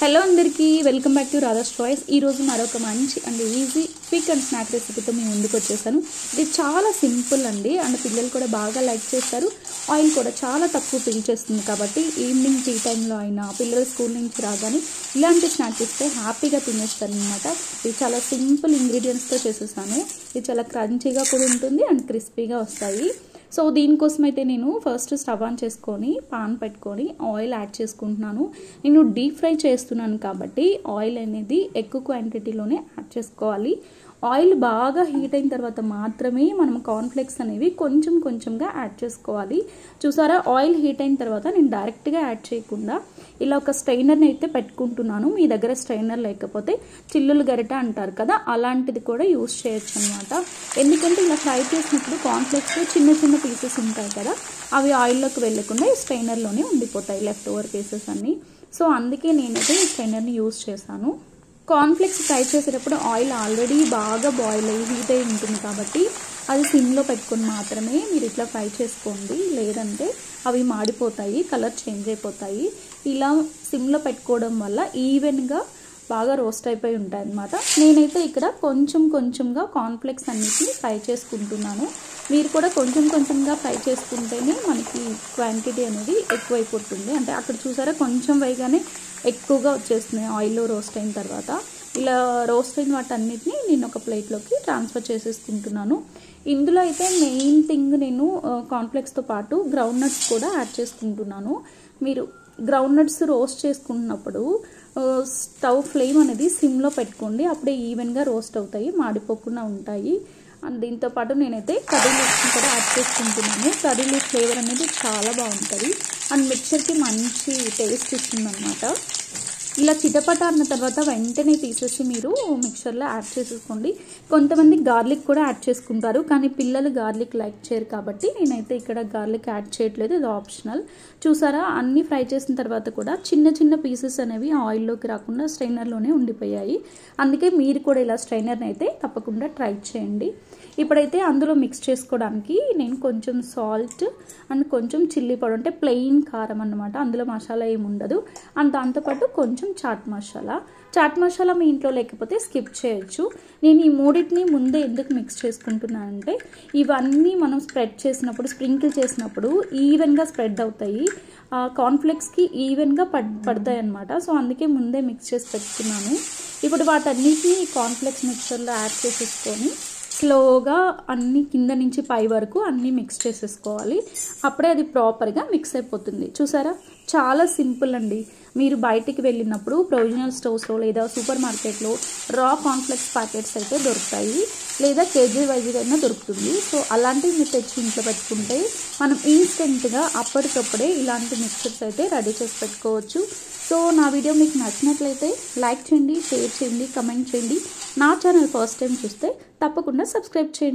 Hello అందరికీ welcome back to Radha's choice. ఈరోజు మరొక మంచి and easy quick and snack రెసిపీతో మీ ముందుకు వచ్చేసాను. ఇది చాలా సింపుల్ అండి, అండ్ పిల్లలు కూడా బాగా లైక్ చేస్తారు. ఆయిల్ కూడా చాలా తక్కువ పీల్చేస్తుంది కాబట్టి ఈవినింగ్ టీ టైంలో అయినా పిల్లలు స్కూల్ నుంచి రాగానే ఇలాంటి స్నాక్స్ ఇస్తే హ్యాపీగా తినేస్తారు అనమాట. ఇది చాలా సింపుల్ ఇంగ్రీడియంట్స్తో చేసేసాను. ఇది చాలా క్రంచీగా కూడా ఉంటుంది అండ్ క్రిస్పీగా వస్తాయి. సో దీనికోసం అయితే నేను ఫస్ట్ స్టవ్ ఆన్ చేసుకొని పాన్ పెట్టుకొని ఆయిల్ యాడ్ చేసుకుంటున్నాను. నేను డీప్ ఫ్రై చేస్తున్నాను కాబట్టి ఆయిల్ అనేది ఎక్కువ క్వాంటిటీలోనే యాడ్ చేసుకోవాలి. ఆయిల్ బాగా హీట్ అయిన తర్వాత మాత్రమే మనం కార్న్ఫ్లేక్స్ అనేవి కొంచెం కొంచెంగా యాడ్ చేసుకోవాలి. చూసారా, ఆయిల్ హీట్ అయిన తర్వాత నేను డైరెక్ట్గా యాడ్ చేయకుండా ఇలా ఒక స్ట్రైనర్ని అయితే పెట్టుకుంటున్నాను. మీ దగ్గర స్ట్రైనర్ లేకపోతే చిల్లులు గరిట అంటారు కదా, అలాంటిది కూడా యూస్ చేయొచ్చు అనమాట. ఎందుకంటే ఇలా ఫ్రై చేసినప్పుడు కార్న్ఫ్లేక్స్లో చిన్న చిన్న పీసెస్ ఉంటాయి కదా, అవి ఆయిల్లోకి వెళ్ళకుండా ఈ స్ట్రైనర్లోనే ఉండిపోతాయి లెఫ్ట్ ఓవర్ పీసెస్ అన్నీ. సో అందుకే నేనైతే ఈ స్ట్రైనర్ని యూస్ చేశాను. కార్న్ఫ్లేక్స్ ఫ్రై చేసేటప్పుడు ఆయిల్ ఆల్రెడీ బాగా బాయిల్ అయ్యి హీట్ అయి ఉంటుంది కాబట్టి అది సిమ్లో పెట్టుకొని మాత్రమే మీరు ఇట్లా ఫ్రై చేసుకోండి, లేదంటే అవి మాడిపోతాయి, కలర్ చేంజ్ అయిపోతాయి. ఇలా సిమ్లో పెట్టుకోవడం వల్ల ఈవెన్గా బాగా రోస్ట్ అయిపోయి ఉంటాయి అన్నమాట. నేనైతే ఇక్కడ కొంచెం కొంచెంగా కార్న్ఫ్లేక్స్ అన్నిటిని ఫ్రై చేసుకుంటున్నాను. మీరు కూడా కొంచెం కొంచెంగా ఫ్రై చేసుకుంటేనే మనకి క్వాంటిటీ అనేది ఎక్కువైపోతుంది. అంటే అక్కడ చూసారా, కొంచెం వేయగానే ఎక్కువగా వచ్చేస్తున్నాయి ఆయిల్లో రోస్ట్ అయిన తర్వాత. ఇలా రోస్ట్ అయిన వాటన్నిటిని నేను ఒక ప్లేట్లోకి ట్రాన్స్ఫర్ చేసేసుకుంటున్నాను. ఇందులో అయితే మెయిన్ థింగ్ నేను కార్న్ఫ్లేక్స్తో పాటు గ్రౌండ్ నట్స్ కూడా యాడ్ చేసుకుంటున్నాను. మీరు గ్రౌండ్ నట్స్ రోస్ట్ చేసుకున్నప్పుడు స్టవ్ ఫ్లేమ్ అనేది సిమ్లో పెట్టుకోండి, అప్పుడే ఈవెన్గా రోస్ట్ అవుతాయి, మాడిపోకుండా ఉంటాయి. అండ్ దీంతోపాటు నేనైతే కర్రీ లీవ్స్ని కూడా యాడ్ చేసుకుంటున్నాను. కర్రీ లీఫ్ ఫ్లేవర్ అనేది చాలా బాగుంటుంది అండ్ మిక్చర్కి మంచి టేస్ట్ ఇస్తుంది అనమాట. ఇలా చిటపట అన్న తర్వాత వెంటనే తీసేసి మీరు మిక్చర్లో యాడ్ చేసేసుకోండి. కొంతమంది గార్లిక్ కూడా యాడ్ చేసుకుంటారు, కానీ పిల్లలు గార్లిక్ లైక్ చేయరు కాబట్టి నేనైతే ఇక్కడ గార్లిక్ యాడ్ చేయట్లేదు, ఇది ఆప్షనల్. చూసారా, అన్నీ ఫ్రై చేసిన తర్వాత కూడా చిన్న చిన్న పీసెస్ అనేవి ఆయిల్లోకి రాకుండా స్ట్రైనర్లోనే ఉండిపోయాయి. అందుకే మీరు కూడా ఇలా స్ట్రైనర్ని అయితే తప్పకుండా ట్రై చేయండి. ఇప్పుడైతే అందులో మిక్స్ చేసుకోవడానికి నేను కొంచెం సాల్ట్ అండ్ కొంచెం చిల్లీ పౌడర్, అంటే ప్లెయిన్ కారం అన్నమాట, అందులో మసాలా ఏమి ఉండదు. అండ్ దాంతోపాటు కొంచెం చాట్ మసాలా మీ ఇంట్లో లేకపోతే స్కిప్ చేయొచ్చు. నేను ఈ మూడింటిని ముందే ఎందుకు మిక్స్ చేసుకుంటున్నానంటే ఇవన్నీ మనం స్ప్రెడ్ చేసినప్పుడు, స్ప్రింకిల్ చేసినప్పుడు ఈవెన్గా స్ప్రెడ్ అవుతాయి, కార్న్ఫ్లేక్స్కి ఈవెన్గా పడతాయి అన్నమాట. సో అందుకే ముందే మిక్స్ చేసి పెట్టుకున్నాను. ఇప్పుడు వాటన్నిటిని కార్న్ఫ్లేక్స్ మిక్చర్లో యాడ్ చేసేసుకొని స్లోగా అన్ని కింద నుంచి పై వరకు అన్నీ మిక్స్ చేసేసుకోవాలి, అప్పుడే అది ప్రాపర్గా మిక్స్ అయిపోతుంది. చూసారా, చాలా సింపుల్ అండి. మీరు బయటికి వెళ్ళినప్పుడు ప్రొవిజనల్ స్టోర్స్లో లేదా సూపర్ మార్కెట్లో రా కార్న్ఫ్లేక్స్ ప్యాకెట్స్ అయితే దొరుకుతాయి, లేదా కేజీ వైజ్గా అయినా దొరుకుతుంది. సో అలాంటివి మీరు తెచ్చి ఇంట్లో పెట్టుకుంటే మనం ఇన్స్టెంట్గా అప్పటికప్పుడే ఇలాంటి మిక్చర్స్ అయితే రెడీ చేసి పెట్టుకోవచ్చు. సో నా వీడియో మీకు నచ్చినట్లయితే లైక్ చేయండి, షేర్ చేయండి, కమెంట్ చేయండి. నా ఛానల్ ఫస్ట్ టైం చూస్తే తప్పకుండా సబ్స్క్రైబ్ చేయండి.